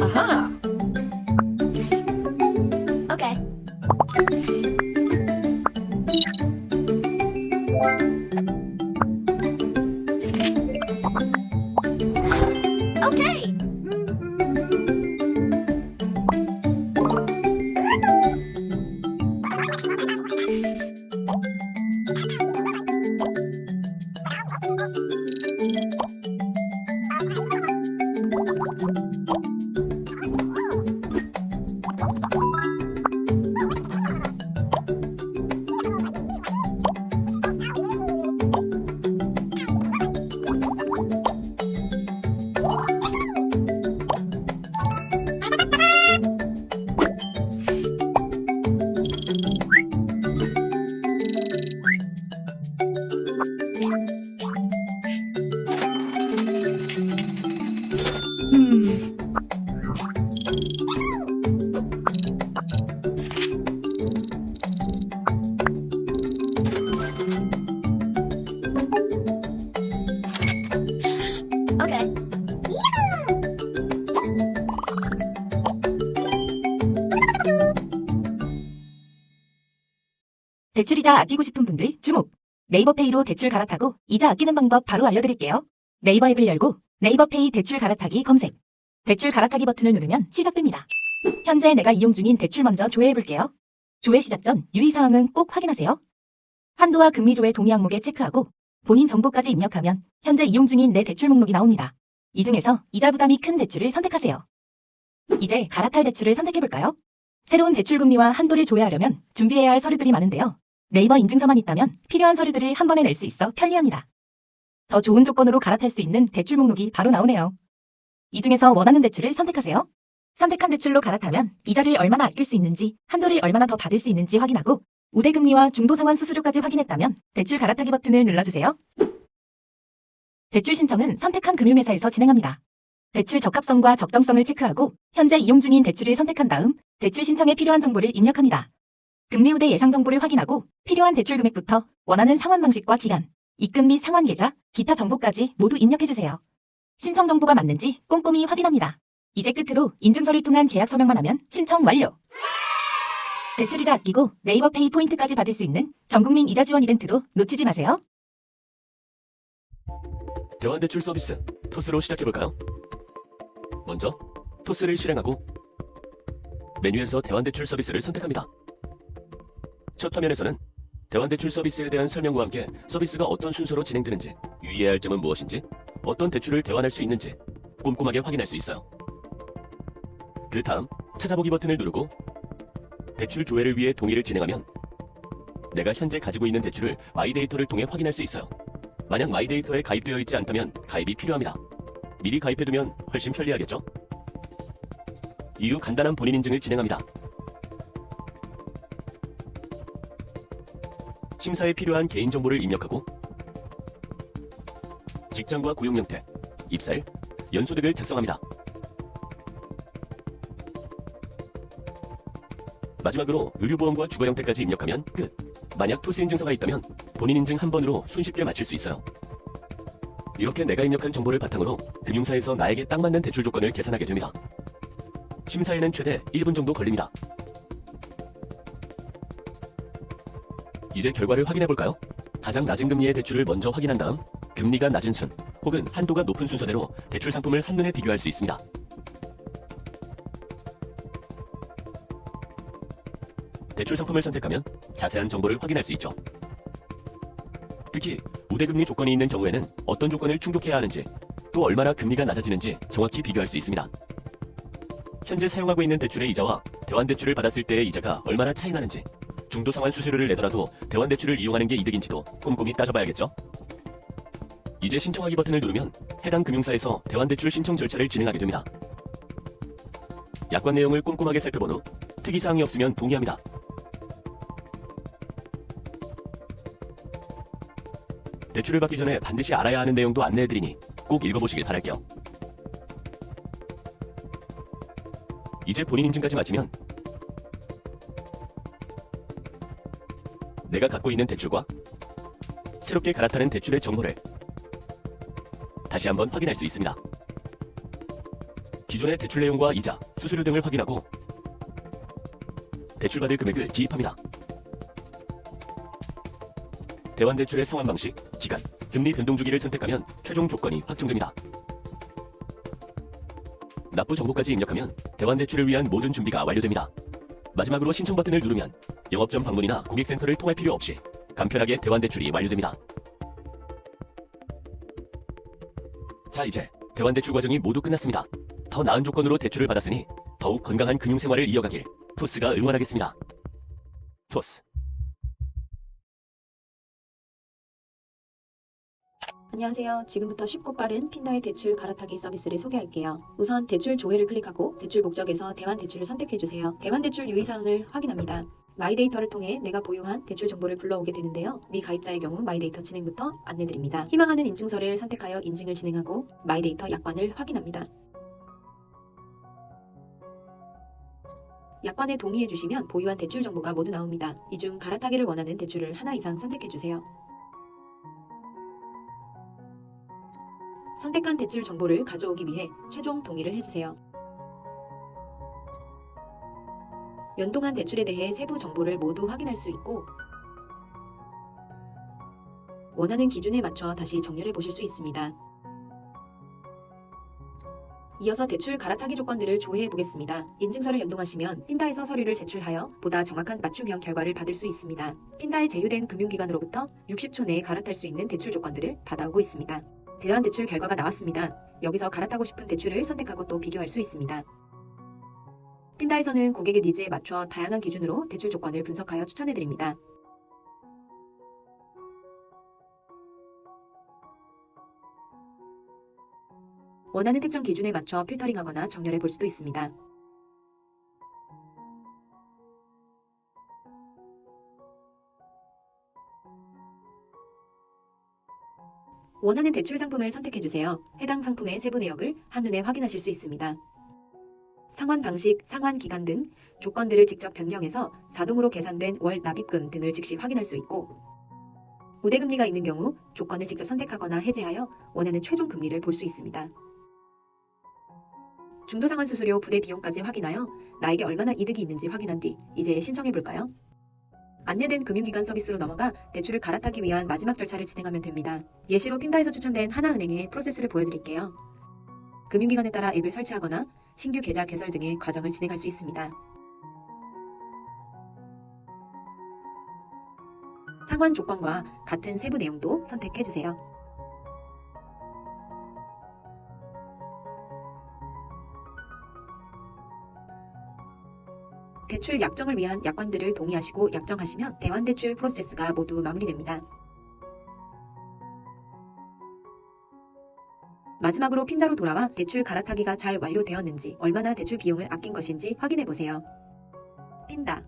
아하. 오케이. 오케이. 오케이. 대출이자 아끼고 싶은 분들 주목! 네이버페이로 대출 갈아타고 이자 아끼는 방법 바로 알려드릴게요. 네이버 앱을 열고 네이버페이 대출 갈아타기 검색. 대출 갈아타기 버튼을 누르면 시작됩니다. 현재 내가 이용 중인 대출 먼저 조회해볼게요. 조회 시작 전 유의사항은 꼭 확인하세요. 한도와 금리 조회 동의 항목에 체크하고 본인 정보까지 입력하면 현재 이용 중인 내 대출 목록이 나옵니다. 이 중에서 이자 부담이 큰 대출을 선택하세요. 이제 갈아탈 대출을 선택해볼까요? 새로운 대출 금리와 한도를 조회하려면 준비해야 할 서류들이 많은데요. 네이버 인증서만 있다면 필요한 서류들을 한 번에 낼 수 있어 편리합니다. 더 좋은 조건으로 갈아탈 수 있는 대출 목록이 바로 나오네요. 이 중에서 원하는 대출을 선택하세요. 선택한 대출로 갈아타면 이자를 얼마나 아낄 수 있는지, 한도를 얼마나 더 받을 수 있는지 확인하고 우대금리와 중도상환 수수료까지 확인했다면 대출 갈아타기 버튼을 눌러주세요. 대출 신청은 선택한 금융회사에서 진행합니다. 대출 적합성과 적정성을 체크하고 현재 이용 중인 대출을 선택한 다음 대출 신청에 필요한 정보를 입력합니다. 금리 우대 예상 정보를 확인하고 필요한 대출 금액부터 원하는 상환 방식과 기간, 입금 및 상환 계좌, 기타 정보까지 모두 입력해주세요. 신청 정보가 맞는지 꼼꼼히 확인합니다. 이제 끝으로 인증서를 통한 계약 서명만 하면 신청 완료! 대출이자 아끼고 네이버페이 포인트까지 받을 수 있는 전국민 이자 지원 이벤트도 놓치지 마세요. 대환대출 서비스 토스로 시작해볼까요? 먼저 토스를 실행하고 메뉴에서 대환대출 서비스를 선택합니다. 첫 화면에서는 대환대출 서비스에 대한 설명과 함께 서비스가 어떤 순서로 진행되는지, 유의해야 할 점은 무엇인지, 어떤 대출을 대환할 수 있는지 꼼꼼하게 확인할 수 있어요. 그 다음 찾아보기 버튼을 누르고 대출 조회를 위해 동의를 진행하면 내가 현재 가지고 있는 대출을 마이데이터를 통해 확인할 수 있어요. 만약 마이데이터에 가입되어 있지 않다면 가입이 필요합니다. 미리 가입해두면 훨씬 편리하겠죠? 이후 간단한 본인 인증을 진행합니다. 심사에 필요한 개인정보를 입력하고 직장과 고용 형태, 입사일, 연소득을 작성합니다. 마지막으로 의료보험과 주거 형태까지 입력하면 끝! 만약 토스 인증서가 있다면 본인 인증 한 번으로 손쉽게 마칠 수 있어요. 이렇게 내가 입력한 정보를 바탕으로 금융사에서 나에게 딱 맞는 대출 조건을 계산하게 됩니다. 심사에는 최대 1분 정도 걸립니다. 이제 결과를 확인해볼까요? 가장 낮은 금리의 대출을 먼저 확인한 다음 금리가 낮은 순 혹은 한도가 높은 순서대로 대출 상품을 한눈에 비교할 수 있습니다. 대출 상품을 선택하면 자세한 정보를 확인할 수 있죠. 특히 우대금리 조건이 있는 경우에는 어떤 조건을 충족해야 하는지, 또 얼마나 금리가 낮아지는지 정확히 비교할 수 있습니다. 현재 사용하고 있는 대출의 이자와 대환대출을 받았을 때의 이자가 얼마나 차이 나는지, 중도상환 수수료를 내더라도 대환대출을 이용하는 게 이득인지도 꼼꼼히 따져봐야겠죠. 이제 신청하기 버튼을 누르면 해당 금융사에서 대환대출 신청 절차를 진행하게 됩니다. 약관 내용을 꼼꼼하게 살펴본 후 특이사항이 없으면 동의합니다. 대출을 받기 전에 반드시 알아야 하는 내용도 안내해드리니 꼭 읽어보시길 바랄게요. 이제 본인 인증까지 마치면 내가 갖고 있는 대출과 새롭게 갈아타는 대출의 정보를 다시 한번 확인할 수 있습니다. 기존의 대출 내용과 이자, 수수료 등을 확인하고 대출받을 금액을 기입합니다. 대환대출의 상환 방식, 기간, 금리 변동 주기를 선택하면 최종 조건이 확정됩니다. 납부 정보까지 입력하면 대환대출을 위한 모든 준비가 완료됩니다. 마지막으로 신청 버튼을 누르면 영업점 방문이나 고객센터를 통할 필요 없이 간편하게 대환대출이 완료됩니다. 자, 이제 대환대출 과정이 모두 끝났습니다. 더 나은 조건으로 대출을 받았으니 더욱 건강한 금융생활을 이어가길 토스가 응원하겠습니다. 토스. 안녕하세요. 지금부터 쉽고 빠른 핀다의 대출 갈아타기 서비스를 소개할게요. 우선 대출 조회를 클릭하고 대출 목적에서 대환대출을 선택해주세요. 대환대출 유의사항을 확인합니다. 마이데이터를 통해 내가 보유한 대출 정보를 불러오게 되는데요. 미가입자의 경우 마이데이터 진행부터 안내드립니다. 희망하는 인증서를 선택하여 인증을 진행하고 마이데이터 약관을 확인합니다. 약관에 동의해주시면 보유한 대출 정보가 모두 나옵니다. 이 중 갈아타기를 원하는 대출을 하나 이상 선택해주세요. 선택한 대출 정보를 가져오기 위해 최종 동의를 해주세요. 연동한 대출에 대해 세부 정보를 모두 확인할 수 있고 원하는 기준에 맞춰 다시 정렬해 보실 수 있습니다. 이어서 대출 갈아타기 조건들을 조회해 보겠습니다. 인증서를 연동하시면 핀다에서 서류를 제출하여 보다 정확한 맞춤형 결과를 받을 수 있습니다. 핀다에 제휴된 금융기관으로부터 60초 내에 갈아탈 수 있는 대출 조건들을 받아오고 있습니다. 대환대출 결과가 나왔습니다. 여기서 갈아타고 싶은 대출을 선택하고 또 비교할 수 있습니다. 핀다에서는 고객의 니즈에 맞춰 다양한 기준으로 대출 조건을 분석하여 추천해드립니다. 원하는 특정 기준에 맞춰 필터링하거나 정렬해 볼 수도 있습니다. 원하는 대출 상품을 선택해주세요. 해당 상품의 세부 내역을 한눈에 확인하실 수 있습니다. 상환 방식, 상환 기간 등 조건들을 직접 변경해서 자동으로 계산된 월 납입금 등을 즉시 확인할 수 있고 우대금리가 있는 경우 조건을 직접 선택하거나 해제하여 원하는 최종 금리를 볼 수 있습니다. 중도상환 수수료 부대 비용까지 확인하여 나에게 얼마나 이득이 있는지 확인한 뒤 이제 신청해볼까요? 안내된 금융기관 서비스로 넘어가 대출을 갈아타기 위한 마지막 절차를 진행하면 됩니다. 예시로 핀다에서 추천된 하나은행의 프로세스를 보여드릴게요. 금융기관에 따라 앱을 설치하거나 신규 계좌 개설 등의 과정을 진행할 수 있습니다. 상환 조건과 같은 세부 내용도 선택해주세요. 대출 약정을 위한 약관들을 동의하시고 약정하시면 대환대출 프로세스가 모두 마무리됩니다. 마지막으로 핀다로 돌아와 대출 갈아타기가 잘 완료되었는지 얼마나 대출 비용을 아낀 것인지 확인해 보세요. 핀다.